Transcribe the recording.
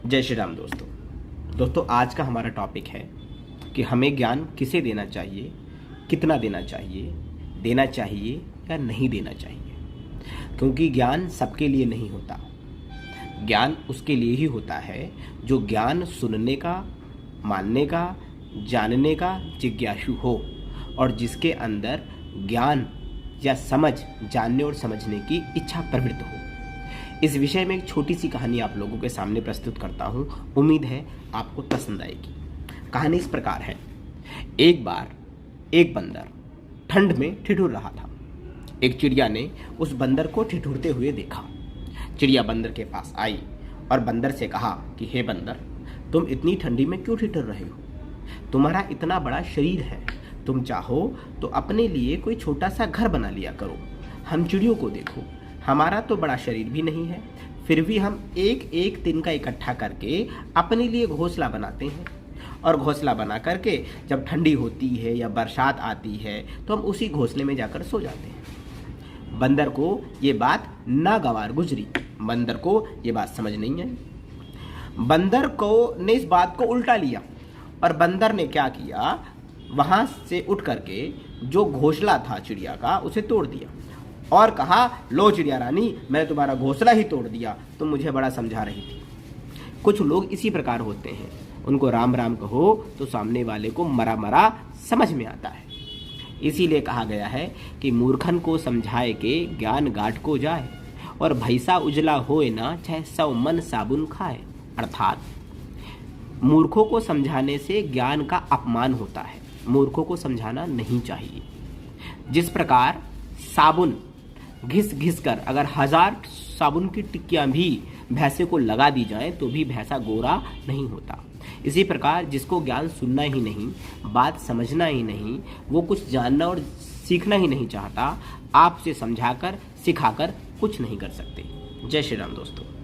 जय श्री राम दोस्तों आज का हमारा टॉपिक है कि हमें ज्ञान किसे देना चाहिए, कितना देना चाहिए या नहीं देना चाहिए। क्योंकि ज्ञान सबके लिए नहीं होता। ज्ञान उसके लिए ही होता है जो ज्ञान सुनने का, मानने का, जानने का जिज्ञासु हो और जिसके अंदर ज्ञान या समझ, जानने और समझने की इच्छा प्रवृत्त हो। इस विषय में एक छोटी सी कहानी आप लोगों के सामने प्रस्तुत करता हूँ। उम्मीद है आपको पसंद आएगी। कहानी इस प्रकार है। एक बार एक बंदर ठंड में ठिठुर रहा था। एक चिड़िया ने उस बंदर को ठिठुरते हुए देखा। चिड़िया बंदर के पास आई और बंदर से कहा कि हे बंदर, तुम इतनी ठंडी में क्यों ठिठुर रहे हो? तुम्हारा इतना बड़ा शरीर है, तुम चाहो तो अपने लिए कोई छोटा सा घर बना लिया करो। हम चिड़ियों को देखो, हमारा तो बड़ा शरीर भी नहीं है, फिर भी हम एक एक दिन का इकट्ठा करके अपने लिए घोंसला बनाते हैं और घोंसला बना करके जब ठंडी होती है या बरसात आती है तो हम उसी घोंसले में जाकर सो जाते हैं। बंदर को ये बात नागवार गुजरी। बंदर को ये बात समझ नहीं आई। बंदर को ने इस बात को उल्टा लिया और बंदर ने क्या किया, वहां से उठ करके जो घोंसला था चिड़िया का उसे तोड़ दिया और कहा, लो चिड़िया रानी, मैंने तुम्हारा घोंसला ही तोड़ दिया, तुम मुझे बड़ा समझा रही थी। कुछ लोग इसी प्रकार होते हैं। उनको राम राम कहो तो सामने वाले को मरा मरा समझ में आता है। इसीलिए कहा गया है कि मूर्खन को समझाए के ज्ञान गाठ को जाए और भैसा उजला होए ना, चाहे 100 मन साबुन खाए। अर्थात मूर्खों को समझाने से ज्ञान का अपमान होता है। मूर्खों को समझाना नहीं चाहिए। जिस प्रकार साबुन घिस घिस कर अगर 1000 साबुन की टिक्कियां भी भैंसे को लगा दी जाएं तो भी भैंसा गोरा नहीं होता। इसी प्रकार जिसको ज्ञान सुनना ही नहीं, बात समझना ही नहीं, वो कुछ जानना और सीखना ही नहीं चाहता, आपसे समझाकर सिखाकर कुछ नहीं कर सकते। जय श्री राम दोस्तों।